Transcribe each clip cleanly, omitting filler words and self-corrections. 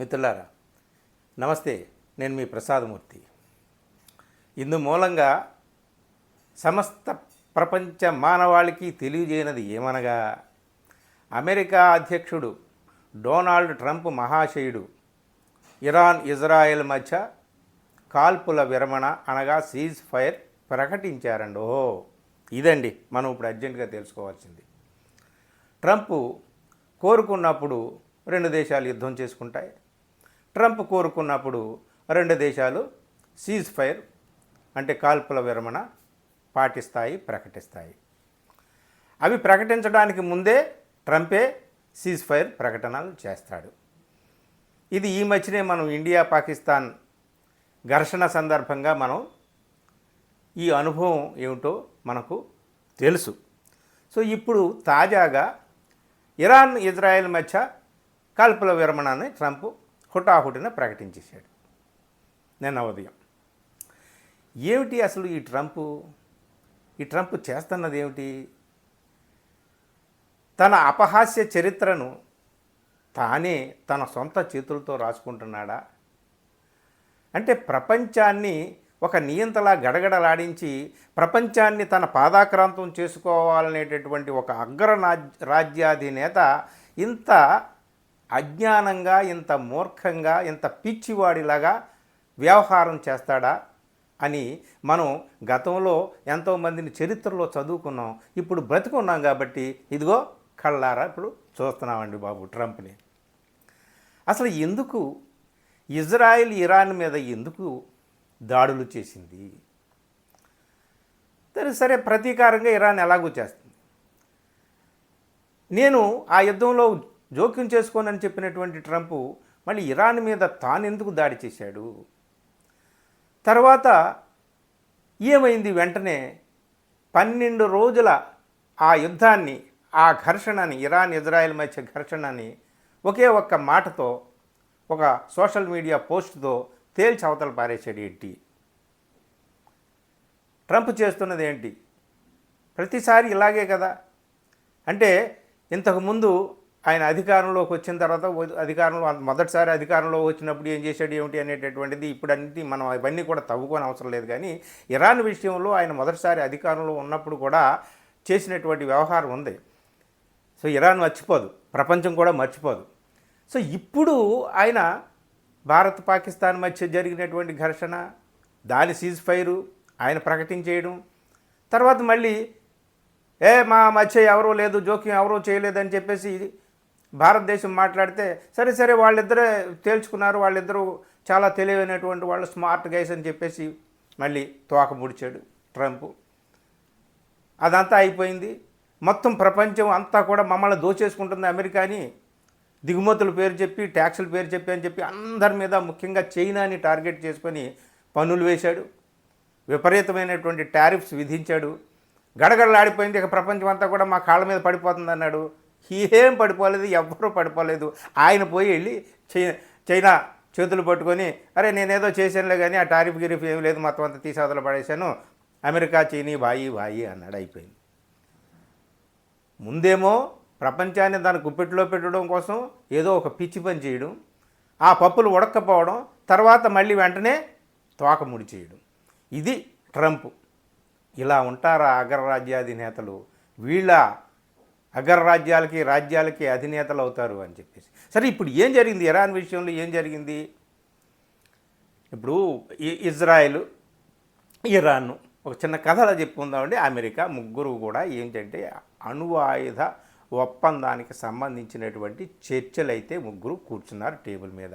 మిత్రులారా నమస్తే. నేను మీ ప్రసాదమూర్తి. ఇందు మూలంగా సమస్త ప్రపంచ మానవాళికి తెలియజేయనది ఏమనగా, అమెరికా అధ్యక్షుడు డొనాల్డ్ ట్రంప్ మహాశయుడు ఇరాన్ ఇజ్రాయెల్ మధ్య కాల్పుల విరమణ అనగా సీజ్ ఫైర్ ప్రకటించారండి. ఇదండి మనం ఇప్పుడు అర్జెంటుగా తెలుసుకోవాల్సింది. ట్రంప్ కోరుకున్నప్పుడు రెండు దేశాలు యుద్ధం చేసుకుంటాయి. ట్రంప్ కోరుకున్నప్పుడు రెండు దేశాలు సీజ్ ఫైర్ అంటే కాల్పుల విరమణ పాటిస్తాయి, ప్రకటిస్తాయి. అవి ప్రకటించడానికి ముందే ట్రంపే సీజ్ ఫైర్ ప్రకటనలు చేస్తాడు. ఇది ఈ మధ్యనే మనం ఇండియా పాకిస్తాన్ ఘర్షణ సందర్భంగా మనం ఈ అనుభవం ఏమిటో మనకు తెలుసు. సో ఇప్పుడు తాజాగా ఇరాన్ ఇజ్రాయెల్ మధ్య కాల్పుల విరమణని ట్రంప్ హుటాహుటిన ప్రకటించేశాడు నిన్న ఉదయం. ఏమిటి అసలు ఈ ట్రంప్ చేస్తున్నది ఏమిటి? తన అపహాస్య చరిత్రను తానే తన సొంత చేతులతో రాసుకుంటున్నాడా? అంటే ప్రపంచాన్ని ఒక నియంతలా గడగడలాడించి ప్రపంచాన్ని తన పాదాక్రాంతం చేసుకోవాలనేటటువంటి ఒక రాజ్యాధినేత ఇంత అజ్ఞానంగా, ఇంత మూర్ఖంగా, ఇంత పిచ్చివాడిలాగా వ్యవహారం చేస్తాడా అని మనం గతంలో ఎంతోమందిని చరిత్రలో చదువుకున్నాం. ఇప్పుడు బ్రతుకున్నాం కాబట్టి ఇదిగో కళ్ళారా ఇప్పుడు చూస్తున్నామండి బాబు ట్రంప్ని. అసలు ఎందుకు ఇజ్రాయెల్ ఇరాన్ మీద ఎందుకు దాడులు చేసింది? సరే ప్రతీకారంగా ఇరాన్ ఎలాగూ చేస్తుంది. నేను ఆ యుద్ధంలో జోక్యం చేసుకోనని చెప్పినటువంటి ట్రంప్ మళ్ళీ ఇరాన్ మీద తానెందుకు దాడి చేశాడు? తర్వాత ఏమైంది? వెంటనే 12 రోజుల ఆ యుద్ధాన్ని, ఆ ఘర్షణని, ఇరాన్ ఇజ్రాయెల్ మధ్య ఘర్షణని ఒకే ఒక్క మాటతో, ఒక సోషల్ మీడియా పోస్ట్తో తేల్చి అవతల పారేశాడు. ఏంటి ట్రంప్ చేస్తున్నది? ఏంటి ప్రతిసారి ఇలాగే కదా. అంటే ఇంతకుముందు ఆయన అధికారంలోకి వచ్చిన తర్వాత, మొదటిసారి అధికారంలో వచ్చినప్పుడు ఏం చేశాడు ఏమిటి అనేటటువంటిది ఇప్పుడు అన్నిటి మనం అవన్నీ కూడా తవ్వుకొని అవసరం లేదు. కానీ ఇరాన్ విషయంలో ఆయన మొదటిసారి అధికారంలో ఉన్నప్పుడు కూడా చేసినటువంటి వ్యవహారం ఉంది. సో ఇరాన్ మర్చిపోదు, ప్రపంచం కూడా మర్చిపోదు. సో ఇప్పుడు ఆయన భారత్ పాకిస్తాన్ మధ్య జరిగినటువంటి ఘర్షణ, దాని సీజ్ ఫైరు ఆయన ప్రకటించేయడం, తర్వాత మళ్ళీ మా మధ్య ఎవరూ లేదు, జోక్యం ఎవరూ చేయలేదని చెప్పేసి భారతదేశం మాట్లాడితే సరే వాళ్ళిద్దరే తేల్చుకున్నారు, వాళ్ళిద్దరూ చాలా తెలివైనటువంటి వాళ్ళు, స్మార్ట్ గైస్ అని చెప్పేసి మళ్ళీ తోక ముడిచాడు ట్రంప్. అదంతా అయిపోయింది. మొత్తం ప్రపంచం అంతా కూడా మమ్మల్ని దోచేసుకుంటుంది అమెరికాని దిగుమతుల పేరు చెప్పి, ట్యాక్సుల పేరు చెప్పి అని చెప్పి అందరి మీద, ముఖ్యంగా చైనాని టార్గెట్ చేసుకొని పన్నులు వేశాడు, విపరీతమైనటువంటి టారిఫ్స్ విధించాడు. గడగడలాడిపోయింది. ఇక ప్రపంచం అంతా కూడా మా కాళ్ళ మీద పడిపోతుంది అన్నాడు. ఏం పడిపోలేదు, ఎవ్వరూ పడిపోలేదు. ఆయన పోయి వెళ్ళి చైనా చేతులు పట్టుకొని అరే నేనేదో చేశానులే కానీ ఆ టారిఫ్ గిరిఫ్ ఏమి లేదు, మొత్తం అంతా తీసేవతల పడేశాను, అమెరికా చైనీ బాయి అన్నాడు. అయిపోయింది. ముందేమో ప్రపంచాన్ని దాని గుప్పెట్లో పెట్టడం కోసం ఏదో ఒక పిచ్చి పని చేయడం, ఆ పప్పులు ఉడక్కపోవడం, తర్వాత మళ్ళీ వెంటనే తోక ముడి చేయడం. ఇది ట్రంప్. ఇలా ఉంటారా అగ్రరాజ్యాధినేతలు? వీళ్ళ అగ్రరాజ్యాలకి, రాజ్యాలకి అధినేతలు అవుతారు అని చెప్పేసి. సరే ఇప్పుడు ఏం జరిగింది? ఇరాన్ విషయంలో ఏం జరిగింది? ఇప్పుడు ఇజ్రాయెల్ ఇరాన్ ఒక చిన్న కథలా చెప్పుకుందామండి. అమెరికా ముగ్గురు కూడా ఏంటంటే అణువాయుధ ఒప్పందానికి సంబంధించినటువంటి చర్చలు అయితే ముగ్గురు కూర్చున్నారు టేబుల్ మీద.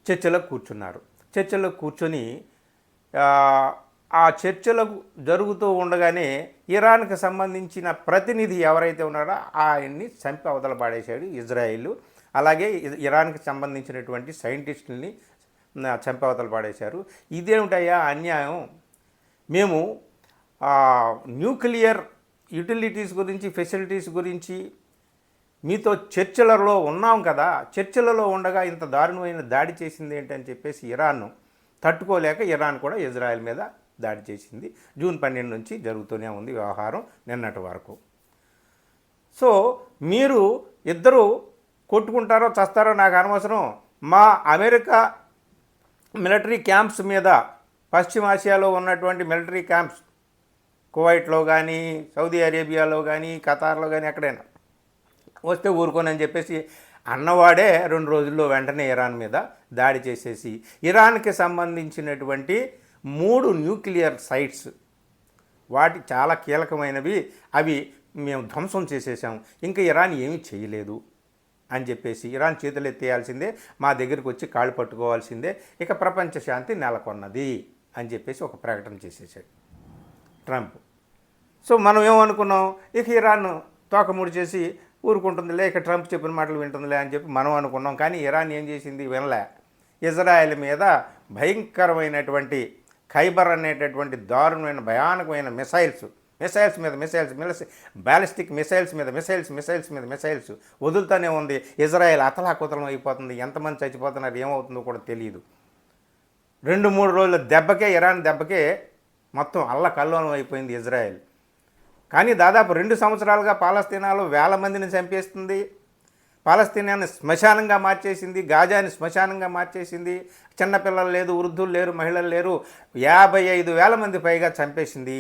చర్చలో కూర్చొని ఆ చర్చలు జరుగుతూ ఉండగానే ఇరాన్కి సంబంధించిన ప్రతినిధి ఎవరైతే ఉన్నారో ఆయన్ని చంపి అవతల పాడేశాడు ఇజ్రాయిల్. అలాగే ఇరాన్కి సంబంధించినటువంటి సైంటిస్టుల్ని చంపి అవతల పాడేశారు. ఇదేమిటయ్యా అన్యాయం? మేము న్యూక్లియర్ యుటిలిటీస్ గురించి, ఫెసిలిటీస్ గురించి మీతో చర్చలలో ఉన్నాం కదా, చర్చలలో ఉండగా ఇంత దారుణమైన దాడి చేసింది ఏంటని చెప్పేసి ఇరాన్ తట్టుకోలేక ఇరాన్ కూడా ఇజ్రాయెల్ మీద దాడి చేసింది. జూన్ 12 నుంచి జరుగుతూనే ఉంది వ్యవహారం నిన్నటి వరకు. సో మీరు ఇద్దరు కొట్టుకుంటారో చస్తారో నాకు అనవసరం, మా అమెరికా మిలిటరీ క్యాంప్స్ మీద, పశ్చిమాసియాలో ఉన్నటువంటి మిలిటరీ క్యాంప్స్ కువైట్లో కానీ, సౌదీ అరేబియాలో కానీ, ఖతార్లో కానీ ఎక్కడైనా వస్తే ఊరుకోనని చెప్పేసి అన్నవాడే 2 రోజుల్లో వెంటనే ఇరాన్ మీద దాడి చేసేసి ఇరాన్కి సంబంధించినటువంటి 3 న్యూక్లియర్ సైట్స్, వాటి చాలా కీలకమైనవి, అవి మేము ధ్వంసం చేసేసాం, ఇంకా ఇరాన్ ఏమీ చేయలేదు అని చెప్పేసి ఇరాన్ చేతులు ఎత్తేయాల్సిందే, మా దగ్గరికి వచ్చి కాళ్ళు పట్టుకోవాల్సిందే, ఇక ప్రపంచ శాంతి నెలకొన్నది అని చెప్పేసి ఒక ప్రకటన చేసేసాడు ట్రంప్. సో మనం ఏమనుకున్నాం, ఇక ఇరాన్ తోకముడి చేసి ఊరుకుంటుందిలే, ఇక ట్రంప్ చెప్పిన మాటలు వింటుందిలే అని చెప్పి మనం అనుకున్నాం. కానీ ఇరాన్ ఏం చేసింది, వినలే. ఇజ్రాయెల్ మీద భయంకరమైనటువంటి ఖైబర్ అనేటటువంటి దారుణమైన భయానకమైన మిసైల్స్ మీద మిసైల్స్, బ్యాలిస్టిక్ మిసైల్స్ మీద మిసైల్స్ వదులుతూనే ఉంది. ఇజ్రాయెల్ అతలాకుతలం అయిపోతుంది, ఎంతమంది చచ్చిపోతున్నారు, ఏమవుతుందో కూడా తెలియదు. 2-3 రోజుల దెబ్బకే, ఇరాన్ దెబ్బకే మొత్తం అల్లకల్లోలం అయిపోయింది ఇజ్రాయెల్. కానీ దాదాపు 2 సంవత్సరాలుగా పాలస్తీనాలో వేల మందిని చంపేస్తుంది, పాలస్తీనాన్ని శ్మశానంగా మార్చేసింది, గాజాని శ్మశానంగా మార్చేసింది. చిన్నపిల్లలు లేదు, వృద్ధులు లేరు, మహిళలు లేరు, 55,000 మంది పైగా చంపేసింది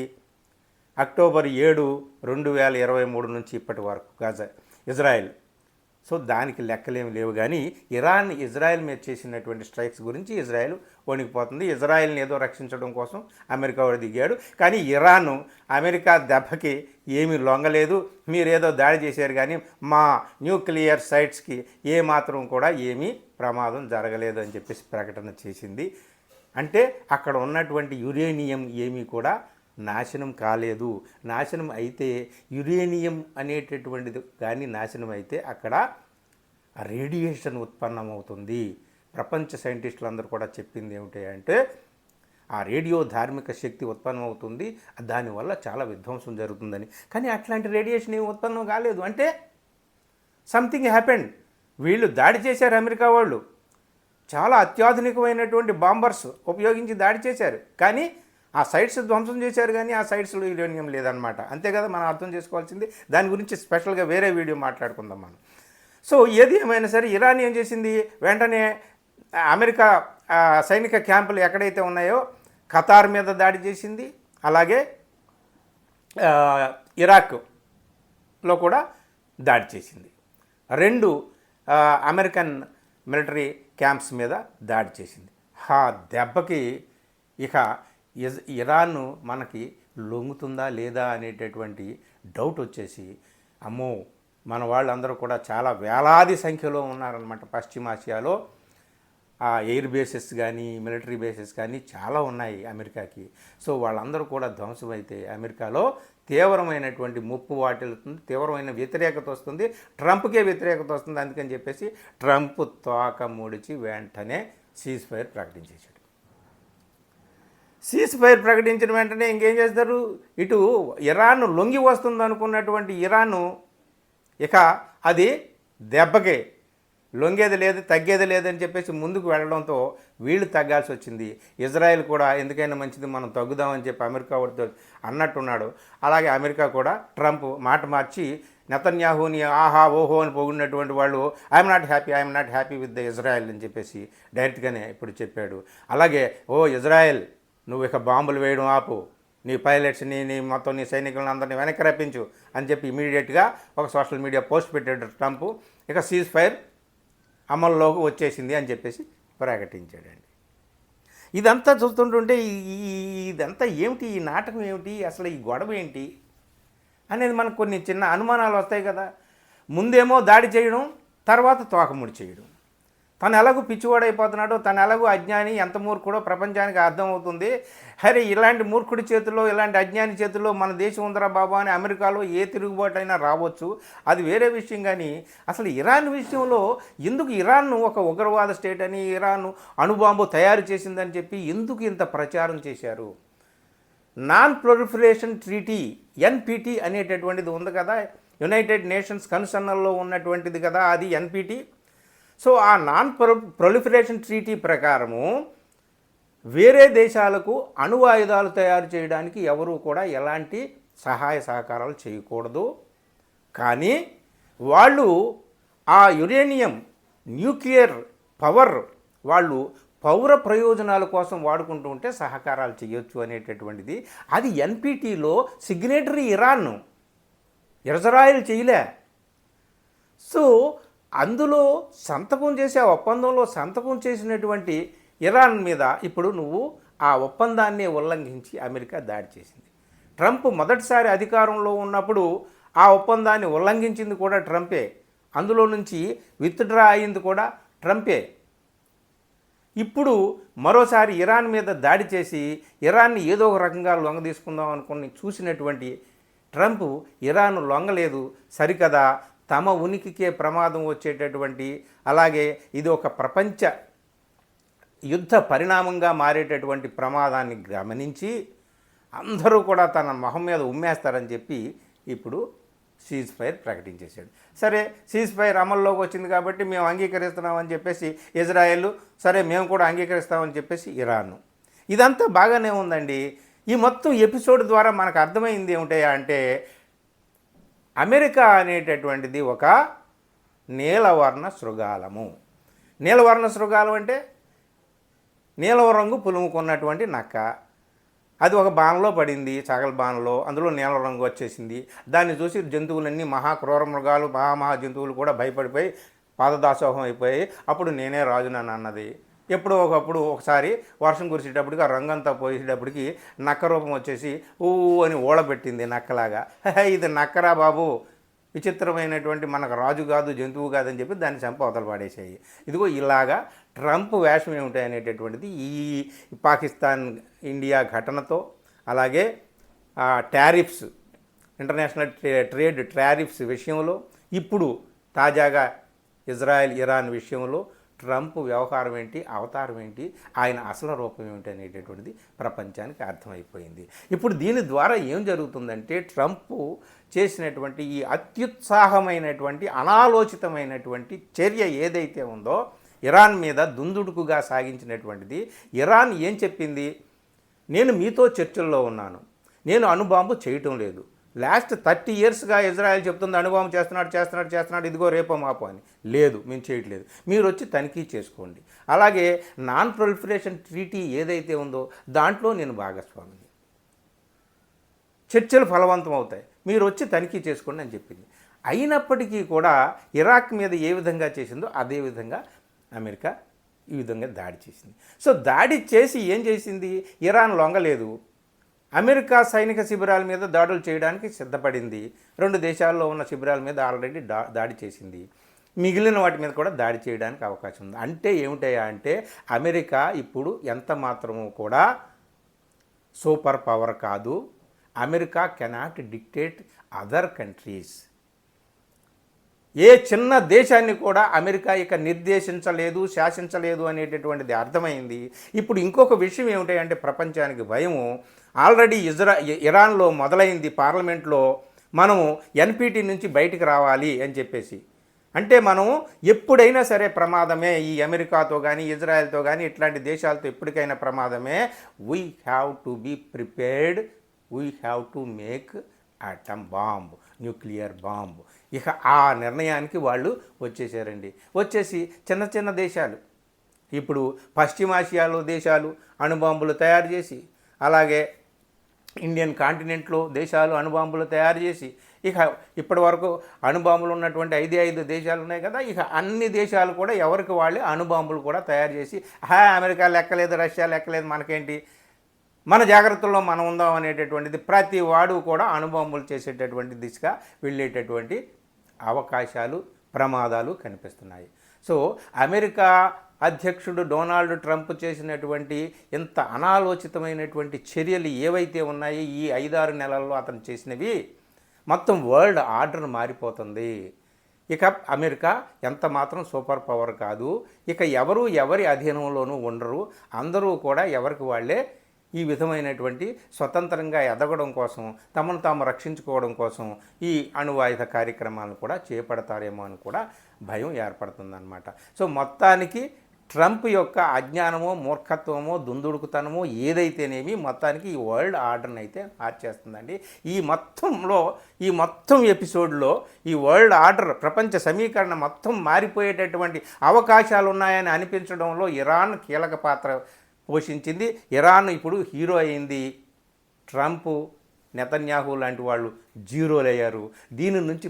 అక్టోబర్ 7, 2023 నుంచి ఇప్పటి వరకు గాజా ఇజ్రాయెల్. సో దానికి లెక్కలేమి లేవు. కానీ ఇజ్రాయెల్ మీద చేసినటువంటి స్ట్రైక్స్ గురించి ఇజ్రాయెల్ వణికిపోతుంది. ఇజ్రాయెల్ని ఏదో రక్షించడం కోసం అమెరికా వాడు దిగాడు. కానీ ఇరాన్ అమెరికా దెబ్బకి ఏమీ లొంగలేదు. మీరేదో దాడి చేశారు కానీ మా న్యూక్లియర్ సైట్స్కి ఏమాత్రం కూడా ఏమీ ప్రమాదం జరగలేదు అని చెప్పేసి ప్రకటన చేసింది. అంటే అక్కడ ఉన్నటువంటి యురేనియం ఏమీ కూడా నాశనం కాలేదు. నాశనం అయితే యురేనియం అనేటటువంటిది కానీ నాశనం అయితే అక్కడ రేడియేషన్ ఉత్పన్నమవుతుంది. ప్రపంచ సైంటిస్టులు అందరూ కూడా చెప్పింది ఏమిటి అంటే ఆ రేడియో ధార్మిక శక్తి ఉత్పన్నమవుతుంది, దానివల్ల చాలా విధ్వంసం జరుగుతుందని. కానీ అట్లాంటి రేడియేషన్ ఏమి ఉత్పన్నం కాలేదు. అంటే సంథింగ్ హ్యాపెండ్. వీళ్ళు దాడి చేశారు, అమెరికా వాళ్ళు చాలా అత్యాధునికమైనటువంటి బాంబర్స్ ఉపయోగించి దాడి చేశారు, కానీ ఆ సైట్స్ ధ్వంసం చేశారు, కానీ ఆ సైట్స్లో యురేనియం లేదనమాట. అంతే కదా మనం అర్థం చేసుకోవాల్సింది. దాని గురించి స్పెషల్గా వేరే వీడియో మాట్లాడుకుందాం మనం. సో ఏది ఏమైనా సరే ఇరాన్ ఏం చేసింది, వెంటనే అమెరికా సైనిక క్యాంపులు ఎక్కడైతే ఉన్నాయో ఖతార్ మీద దాడి చేసింది, అలాగే ఇరాక్లో కూడా దాడి చేసింది. 2 అమెరికన్ మిలిటరీ క్యాంప్స్ మీద దాడి చేసింది. ఆ దెబ్బకి ఇక ఇరాన్ మనకి లొంగుతుందా లేదా అనేటటువంటి డౌట్ వచ్చేసి, అమ్మో మన వాళ్ళందరూ కూడా చాలా వేలాది సంఖ్యలో ఉన్నారనమాట. పశ్చిమాసియాలో ఎయిర్ బేసెస్ కానీ మిలిటరీ బేసెస్ కానీ చాలా ఉన్నాయి అమెరికాకి. సో వాళ్ళందరూ కూడా ధ్వంసమైతే అమెరికాలో తీవ్రమైనటువంటి ముప్పు వాటిల్లుతుంది, తీవ్రమైన వ్యతిరేకత వస్తుంది, ట్రంప్కే వ్యతిరేకత వస్తుంది. అందుకని చెప్పేసి ట్రంప్ తోక ముడిచి వెంటనే సీజ్ ఫైర్ ప్రకటించేశాడు. సీజ్ ఫైర్ ప్రకటించిన వెంటనే ఇంకేం చేస్తారు, ఇటు ఇరాన్ లొంగి వస్తుంది అనుకున్నటువంటి ఇరాను ఇక అది దెబ్బకే లొంగేది లేదు, తగ్గేది లేదని చెప్పేసి ముందుకు వెళ్ళడంతో వీళ్ళు తగ్గాల్సి వచ్చింది. ఇజ్రాయెల్ కూడా ఎందుకైనా మంచిది మనం తగ్గుదామని చెప్పి అమెరికా వాడితో అన్నట్టున్నాడు. అలాగే అమెరికా కూడా ట్రంప్ మాట మార్చి నెతన్యాహుని ఆహా ఓహో అని పొగిడినటువంటి వాళ్ళు I'm not happy with the Israel అని చెప్పేసి డైరెక్ట్గానే ఇప్పుడు చెప్పాడు. అలాగే ఇజ్రాయెల్ నువ్వు ఇక బాంబులు వేయడం ఆపు, నీ పైలట్స్ని నీ మొత్తం నీ సైనికులను అందరినీ వెనక్కి రప్పించు అని చెప్పి ఇమీడియట్గా ఒక సోషల్ మీడియా పోస్ట్ పెట్టాడు ట్రంప్. ఇక సీజ్ ఫైర్ అమల్లోకి వచ్చేసింది అని చెప్పేసి ప్రకటించాడండి. ఇదంతా చూస్తుంటుంటే ఇదంతా ఏమిటి, ఈ నాటకం ఏమిటి, అసలు ఈ గొడవ ఏంటి అనేది మనకు కొన్ని చిన్న అనుమానాలు వస్తాయి కదా. ముందేమో దాడి చేయడం, తర్వాత తోకముడి చేయడం. తను ఎలాగూ పిచ్చివాడైపోతున్నాడో, తను ఎలాగూ అజ్ఞాని, ఎంత మూర్ఖుడో ప్రపంచానికి అర్థమవుతుంది. అరే ఇలాంటి మూర్ఖుడి చేతుల్లో, ఇలాంటి అజ్ఞాని చేతుల్లో మన దేశం ఉందరా బాబా అని అమెరికాలో ఏ తిరుగుబాటు అయినా రావచ్చు, అది వేరే విషయం. కానీ అసలు ఇరాన్ విషయంలో ఎందుకు ఇరాన్ను ఒక ఉగ్రవాద స్టేట్ అని, ఇరాన్ అణుబాంబు తయారు చేసిందని చెప్పి ఎందుకు ఇంత ప్రచారం చేశారు? నాన్ ప్రొలిఫరేషన్ ట్రీటీ ఎన్పిటి అనేటటువంటిది ఉంది కదా, యునైటెడ్ నేషన్స్ కన్సర్న్లో ఉన్నటువంటిది కదా అది ఎన్పిటి. సో ఆ నాన్ ప్రొలిఫరేషన్ ట్రీటీ ప్రకారము వేరే దేశాలకు అణు ఆయుధాలు తయారు చేయడానికి ఎవరూ కూడా ఎలాంటి సహాయ సహకారాలు చేయకూడదు. కానీ వాళ్ళు ఆ యురేనియం న్యూక్లియర్ పవర్ వాళ్ళు పౌర ప్రయోజనాల కోసం వాడుకుంటూ ఉంటే సహకారాలు చేయొచ్చు అనేటటువంటిది, అది ఎన్పిటిలో సిగ్నేటరీ ఇజ్రాయిల్ చేయలే. సో అందులో సంతకం చేసి ఆ ఒప్పందంలో సంతకం చేసినటువంటి ఇరాన్ మీద ఇప్పుడు నువ్వు ఆ ఒప్పందాన్ని ఉల్లంఘించి అమెరికా దాడి చేసింది. ట్రంప్ మొదటిసారి అధికారంలో ఉన్నప్పుడు ఆ ఒప్పందాన్ని ఉల్లంఘించింది కూడా ట్రంపే, అందులో నుంచి విత్డ్రా అయింది కూడా ట్రంపే. ఇప్పుడు మరోసారి ఇరాన్ మీద దాడి చేసి ఇరాన్ని ఏదో ఒక రకంగా లొంగ తీసుకుందాం అనుకుని చూసినటువంటి ట్రంప్ ఇరాన్ లొంగలేదు సరికదా, తమ ఉనికికే ప్రమాదం వచ్చేటటువంటి, అలాగే ఇది ఒక ప్రపంచ యుద్ధ పరిణామంగా మారేటటువంటి ప్రమాదాన్ని గమనించి అందరూ కూడా తన మొహం మీద ఉమ్మేస్తారని చెప్పి ఇప్పుడు సీజ్ ఫైర్ ప్రకటించేశాడు. సరే, సీజ్ ఫైర్ అమల్లోకి వచ్చింది కాబట్టి మేము అంగీకరిస్తున్నామని చెప్పేసి ఇజ్రాయెల్, సరే మేము కూడా అంగీకరిస్తామని చెప్పేసి ఇరాన్. ఇదంతా బాగానే ఉందండి. ఈ మొత్తం ఎపిసోడ్ ద్వారా మనకు అర్థమైంది ఏమిటయా అంటే, అమెరికా అనేటటువంటిది ఒక నీలవర్ణ శృగాలము. నీలవర్ణ శృగాలం అంటే నీలం రంగు పులుముకున్నటువంటి నక్క. అది ఒక బాణలో పడింది, సగల బాణలో, అందులో నీలం రంగు వచ్చేసింది. దాన్ని చూసి జంతువులన్నీ మహాక్రూర మృగాలు, మహా జంతువులు కూడా భయపడిపోయి పాదదాసోహం అయిపోయి అప్పుడు నేనే రాజునని అన్నది. ఎప్పుడో ఒకప్పుడు ఒకసారి వర్షం కురిసేటప్పటికి ఆ రంగంతా పోసేటప్పటికి నక్క రూపం వచ్చేసి ఊ అని ఓడబెట్టింది నక్కలాగా. ఇది నక్కరా బాబు, విచిత్రమైనటువంటి, మనకు రాజు కాదు జంతువు కాదని చెప్పి దాన్ని చంప అవతల పాడేసాయి. ఇదిగో ఇలాగా ట్రంప్ వేషం ఏమిటి అనేటటువంటిది ఈ పాకిస్తాన్ ఇండియా ఘటనతో, అలాగే టారిఫ్స్, ఇంటర్నేషనల్ ట్రేడ్ టారిఫ్స్ విషయంలో, ఇప్పుడు తాజాగా ఇజ్రాయెల్ ఇరాన్ విషయంలో ట్రంప్ వ్యవహారం ఏంటి, అవతారం ఏంటి, ఆయన అసలు రూపం ఏమిటి అనేటటువంటిది ప్రపంచానికి అర్థమైపోయింది. ఇప్పుడు దీని ద్వారా ఏం జరుగుతుందంటే, ట్రంప్ చేసినటువంటి ఈ అత్యుత్సాహమైనటువంటి అనాలోచితమైనటువంటి చర్య ఏదైతే ఉందో, ఇరాన్ మీద దుందుడుకుగా సాగించినటువంటిది, ఇరాన్ ఏం చెప్పింది, నేను మీతో చర్చల్లో ఉన్నాను, నేను అణుబాంబు చేయటం లేదు. లాస్ట్ 30 ఇయర్స్గా ఇజ్రాయెల్ చెప్తుంది అణుబాంబు చేస్తున్నాడు, ఇదిగో రేపో మాపో అని. లేదు, మేము చేయట్లేదు, మీరు వచ్చి తనిఖీ చేసుకోండి. అలాగే నాన్ ప్రొలిఫరేషన్ ట్రీటీ ఏదైతే ఉందో దాంట్లో నేను భాగస్వామిని, చర్చలు ఫలవంతం అవుతాయి, మీరు వచ్చి తనిఖీ చేసుకోండి అని చెప్పింది. అయినప్పటికీ కూడా ఇరాక్ మీద ఏ విధంగా చేసిందో అదే విధంగా అమెరికా ఈ విధంగా దాడి చేసింది. సో దాడి చేసి ఏం చేసింది, ఇరాన్ లొంగలేదు, అమెరికా సైనిక శిబిరాల మీద దాడులు చేయడానికి సిద్ధపడింది. 2 దేశాల్లో ఉన్న శిబిరాల మీద ఆల్రెడీ దాడి చేసింది, మిగిలిన వాటి మీద కూడా దాడి చేయడానికి అవకాశం ఉంది. అంటే ఏమిటయా అంటే, అమెరికా ఇప్పుడు ఎంత మాత్రము కూడా సూపర్ పవర్ కాదు. America cannot dictate other countries. ఏ చిన్న దేశాన్ని కూడా అమెరికా ఇక నిర్దేశించలేదు, శాసించలేదు అనేటటువంటిది అర్థమైంది. ఇప్పుడు ఇంకొక విషయం ఏమిటంటే, ప్రపంచానికి భయము ఆల్రెడీ ఇరాన్లో మొదలైంది. పార్లమెంట్లో మనము ఎన్పిటి నుంచి బయటికి రావాలి అని చెప్పేసి, అంటే మనం ఎప్పుడైనా సరే ప్రమాదమే, ఈ అమెరికాతో కానీ ఇజ్రాయెల్తో కానీ ఇట్లాంటి దేశాలతో ఎప్పటికైనా ప్రమాదమే. We have to be prepared, we have to make atom bomb, nuclear bomb. ఇక ఆ నిర్ణయానికి వాళ్ళు వచ్చేసారండి. వచ్చేసి చిన్న చిన్న దేశాలు, ఇప్పుడు పశ్చిమాసియాలో దేశాలు అణుబాంబులు తయారు చేసి, అలాగే ఇండియన్ కాంటినెంట్లో దేశాలు అణుబాంబులు తయారు చేసి, ఇక ఇప్పటి వరకు అణుబాంబులు ఉన్నటువంటి 5 దేశాలు ఉన్నాయి కదా, ఇక అన్ని దేశాలు కూడా ఎవరికి వాళ్ళే అణుబాంబులు కూడా తయారు చేసి, అమెరికా లెక్కలేదు, రష్యా లెక్కలేదు, మనకేంటి, మన జాగ్రత్తల్లో మనం ఉందాం అనేటటువంటిది ప్రతి వాడు కూడా అణుబాంబులు చేసేటటువంటి దిశగా వెళ్ళేటటువంటి అవకాశాలు, ప్రమాదాలు కనిపిస్తున్నాయి. సో అమెరికా అధ్యక్షుడు డొనాల్డ్ ట్రంప్ చేసినటువంటి ఇంత అనాలోచితమైనటువంటి చర్యలు ఏవైతే ఉన్నాయో ఈ 5-6 నెలల్లో అతను చేసినవి, మొత్తం వరల్డ్ ఆర్డర్ మారిపోతుంది. ఇక అమెరికా ఎంత మాత్రం సూపర్ పవర్ కాదు. ఇక ఎవరి అధీనంలోనూ ఉండరు. అందరూ కూడా ఎవరికి వాళ్ళే ఈ విధమైనటువంటి స్వతంత్రంగా ఎదగడం కోసం, తమను తాము రక్షించుకోవడం కోసం ఈ అణువాయుధ కార్యక్రమాలను కూడా చేపడతారేమో అని కూడా భయం ఏర్పడుతుందన్నమాట. సో మొత్తానికి ట్రంప్ యొక్క అజ్ఞానమో మూర్ఖత్వమో దుందుడుకుతనమో ఏదైతేనేమి మొత్తానికి ఈ వరల్డ్ ఆర్డర్ని అయితే మార్చేస్తుందండి. ఈ మొత్తం ఎపిసోడ్లో ఈ వరల్డ్ ఆర్డర్ ప్రపంచ సమీకరణ మొత్తం మారిపోయేటటువంటి అవకాశాలు ఉన్నాయని అనిపించడంలో ఇరాన్ కీలక పాత్ర పోషించింది. ఇరాన్ ఇప్పుడు హీరో అయింది. ట్రంప్, నెతన్యాహు లాంటి వాళ్ళు జీరోలు అయ్యారు. దీని నుంచి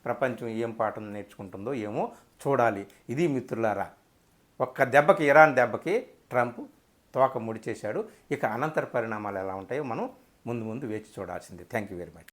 ప్రపంచం ఏం పాఠం నేర్చుకుంటుందో ఏమో చూడాలి. ఇది మిత్రులారా, ఒక్క దెబ్బకి, ఇరాన్ దెబ్బకి ట్రంప్ తోక ముడిచేశాడు. ఇక అనంతర పరిణామాలు ఎలా ఉంటాయో మనం ముందు వేచి చూడాల్సిందే. Thank you very much.